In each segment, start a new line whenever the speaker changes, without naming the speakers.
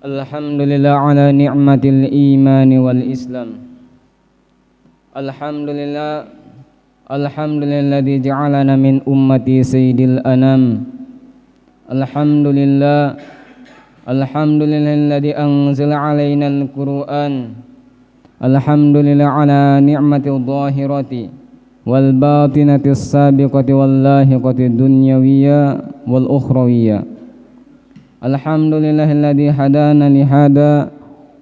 Alhamdulillah ala ni'matil imani wal islam. Alhamdulilladzi ja'alana min ummati sayyidil anam. Alhamdulillahilladzi anzala alaina al-Qur'an. Alhamdulillah ala ni'matil zahirati wal batinati as-sabiqati wal lahiqati dunyawiyya wal ukhrawiyya. Alhamdulillahilladzi hadana li hada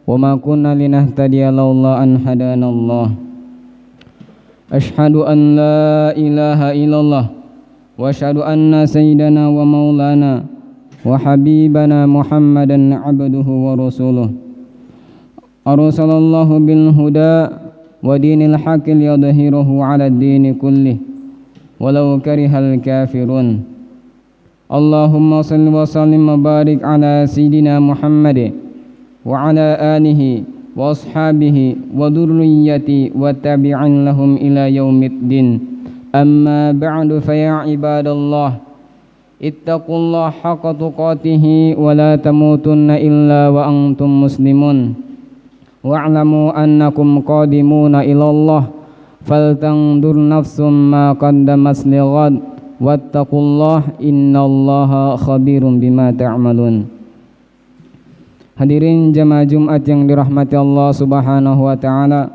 wa ma kunna linahtadiya laula an hadanallah. Asyhadu an la ilaha illallah wa asyhadu anna sayyidana wa maulana wa habibana Muhammadan abduhu wa rasuluh. Arsalallahu bil huda wa dinil haqqi liyudhhirahu 'ala ad-dini kullih walau karihal kafirun. Allahumma salli wa sallim wa barik ala sayyidina Muhammad wa ala alihi wa ashabihi wa dhurriyyati wa tabi'in lahum ila yaumiddin. Amma ba'du fa ya ibadallah ittaqullaha haqqa tuqatih wa la tamutunna illa wa antum muslimun. Wa'lamu annakum qadimuna ila Allah faltandur nafsum ma qaddamat lighad wattaqullah innallaha khabirum bima ta'malun. Hadirin jamaah Jumat yang dirahmati Allah Subhanahu wa taala,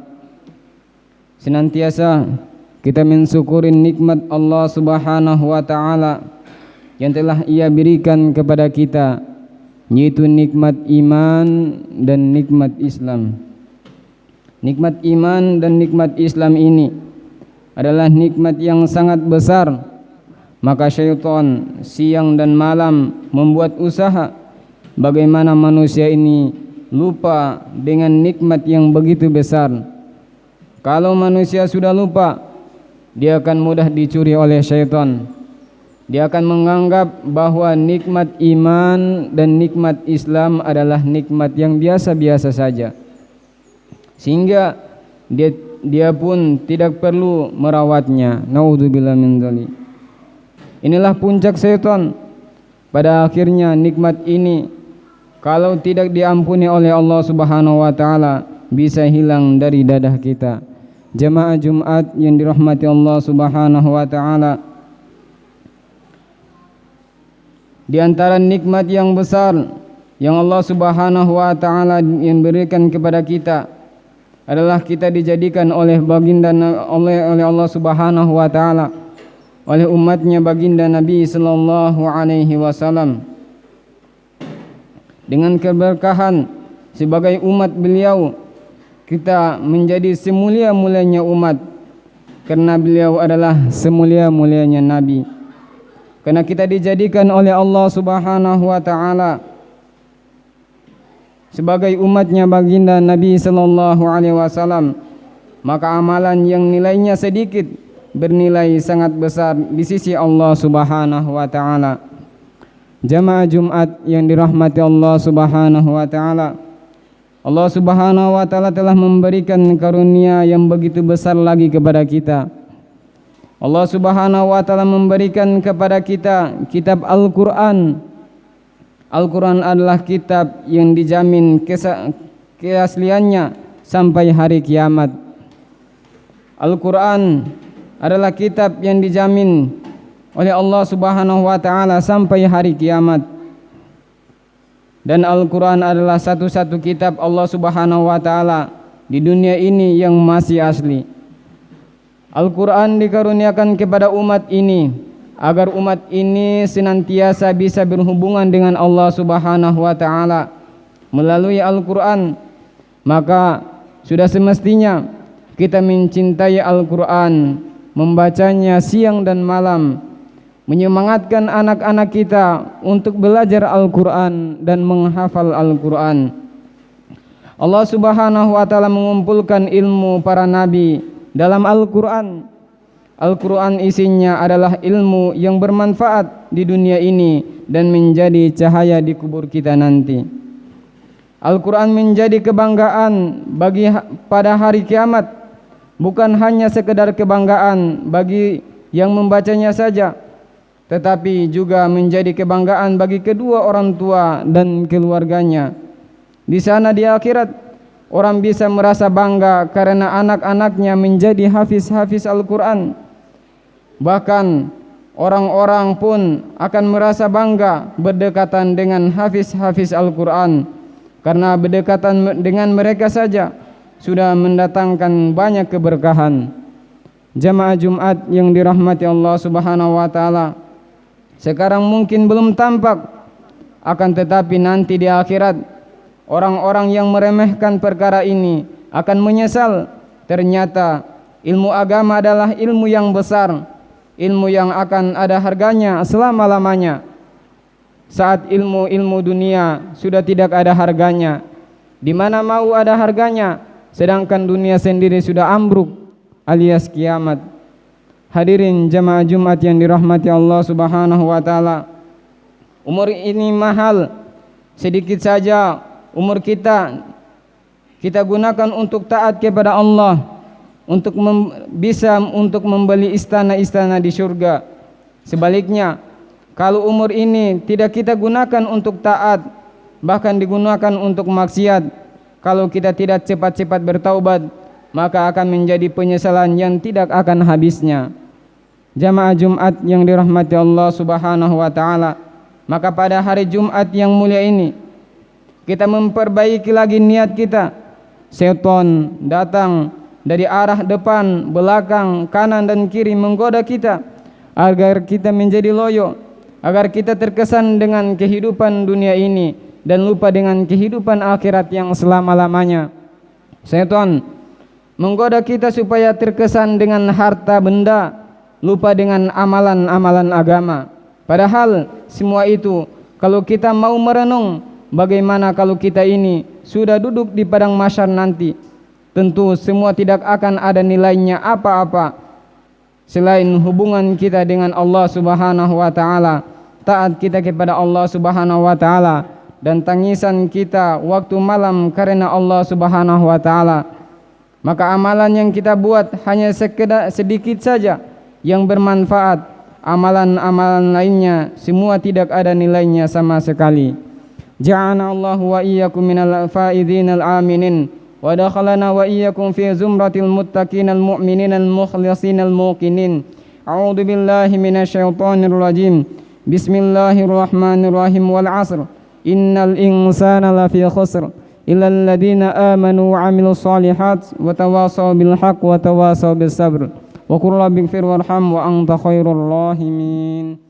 senantiasa kita mensyukuri nikmat Allah Subhanahu wa taala yang telah Ia berikan kepada kita, yaitu nikmat iman dan nikmat Islam. Nikmat iman dan nikmat Islam ini adalah nikmat yang sangat besar. Maka syaitan siang dan malam membuat usaha bagaimana manusia ini lupa dengan nikmat yang begitu besar. Kalau manusia sudah lupa, dia akan mudah dicuri oleh syaitan. Dia akan menganggap bahwa nikmat iman dan nikmat Islam adalah nikmat yang biasa-biasa saja, sehingga dia pun tidak perlu merawatnya. Naudzubillah min dzalik. Inilah puncak syaitan. Pada akhirnya nikmat ini kalau tidak diampuni oleh Allah Subhanahu wa taala bisa hilang dari dadah kita. Jamaah Jumat yang dirahmati Allah Subhanahu wa taala, di antara nikmat yang besar yang Allah Subhanahu wa taala yang berikan kepada kita adalah kita dijadikan oleh baginda oleh Allah Subhanahu wa taala, oleh umatnya baginda Nabi sallallahu alaihi wasallam, dengan keberkahan sebagai umat beliau kita menjadi semulia-mulianya umat, karena beliau adalah semulia-mulianya nabi. Karena kita dijadikan oleh Allah Subhanahu wa taala sebagai umatnya baginda Nabi sallallahu alaihi wasallam, maka amalan yang nilainya sedikit bernilai sangat besar di sisi Allah Subhanahu wa taala. Jamaah Jumat yang dirahmati Allah Subhanahu wa taala, Allah Subhanahu wa taala telah memberikan karunia yang begitu besar lagi kepada kita. Allah Subhanahu wa taala memberikan kepada kita kitab Al-Qur'an. Al-Qur'an adalah kitab yang dijamin keasliannya sampai hari kiamat. Al-Qur'an adalah kitab yang dijamin oleh Allah Subhanahu wa taala sampai hari kiamat. Dan Al-Qur'an adalah satu-satu kitab Allah Subhanahu wa taala di dunia ini yang masih asli. Al-Qur'an dikaruniakan kepada umat ini agar umat ini senantiasa bisa berhubungan dengan Allah Subhanahu wa taala melalui Al-Qur'an. Maka sudah semestinya kita mencintai Al-Qur'an, membacanya siang dan malam, menyemangatkan anak-anak kita untuk belajar Al-Qur'an dan menghafal Al-Qur'an. Allah Subhanahu wa taala mengumpulkan ilmu para nabi dalam Al-Qur'an. Al-Qur'an isinya adalah ilmu yang bermanfaat di dunia ini dan menjadi cahaya di kubur kita nanti. Al-Qur'an menjadi kebanggaan bagi pada hari kiamat, bukan hanya sekedar kebanggaan bagi yang membacanya saja, tetapi juga menjadi kebanggaan bagi kedua orang tua dan keluarganya. Di sana di akhirat, orang bisa merasa bangga karena anak-anaknya menjadi hafiz-hafiz Al-Quran. Bahkan orang-orang pun akan merasa bangga berdekatan dengan hafiz-hafiz Al-Quran, karena berdekatan dengan mereka saja sudah mendatangkan banyak keberkahan. Jamaah Jumat yang dirahmati Allah Subhanahu wa taala, sekarang mungkin belum tampak, akan tetapi nanti di akhirat orang-orang yang meremehkan perkara ini akan menyesal. Ternyata ilmu agama adalah ilmu yang besar, ilmu yang akan ada harganya selama-lamanya. Saat ilmu-ilmu dunia sudah tidak ada harganya, di mana mau ada harganya, sedangkan dunia sendiri sudah ambruk alias kiamat. Hadirin jamaah Jumat yang dirahmati Allah Subhanahu wa taala, umur ini mahal. Sedikit saja umur kita gunakan untuk taat kepada Allah, untuk bisa untuk membeli istana-istana di surga. Sebaliknya, kalau umur ini tidak kita gunakan untuk taat, bahkan digunakan untuk maksiat, kalau kita tidak cepat-cepat bertaubat, maka akan menjadi penyesalan yang tidak akan habisnya. Jamaah Jumat yang dirahmati Allah Subhanahu wa taala, maka pada hari Jumat yang mulia ini kita memperbaiki lagi niat kita. Setan datang dari arah depan, belakang, kanan dan kiri menggoda kita agar kita menjadi loyo, agar kita terkesan dengan kehidupan dunia ini dan lupa dengan kehidupan akhirat yang selama-lamanya. Setan menggoda kita supaya terkesan dengan harta benda, lupa dengan amalan-amalan agama. Padahal semua itu kalau kita mau merenung, bagaimana kalau kita ini sudah duduk di padang mahsyar nanti, tentu semua tidak akan ada nilainya apa-apa selain hubungan kita dengan Allah Subhanahu wa taala, taat kita kepada Allah Subhanahu wa taala, dan tangisan kita waktu malam karena Allah Subhanahu wa taala. Maka amalan yang kita buat hanya sekedar sedikit saja yang bermanfaat. Amalan-amalan lainnya semua tidak ada nilainya sama sekali. Ja'ana Allah wa iyyakum minal faizin al-aminin wa dakhalana wa iyyakum fi zumratil muttaqin al-mu'minin al-mukhlisin al-muqinin. A'udzu billahi minasyaitonir rajim. Bismillahirrahmanirrahim. Wal 'asr. Innal insana lafi khusr illa alladziina aamanu wa 'amilus shalihat wa tawassaw bil haqq wa tawassaw bis sabr. Wa qul rabbighfir warham wa anta khairur rahimin.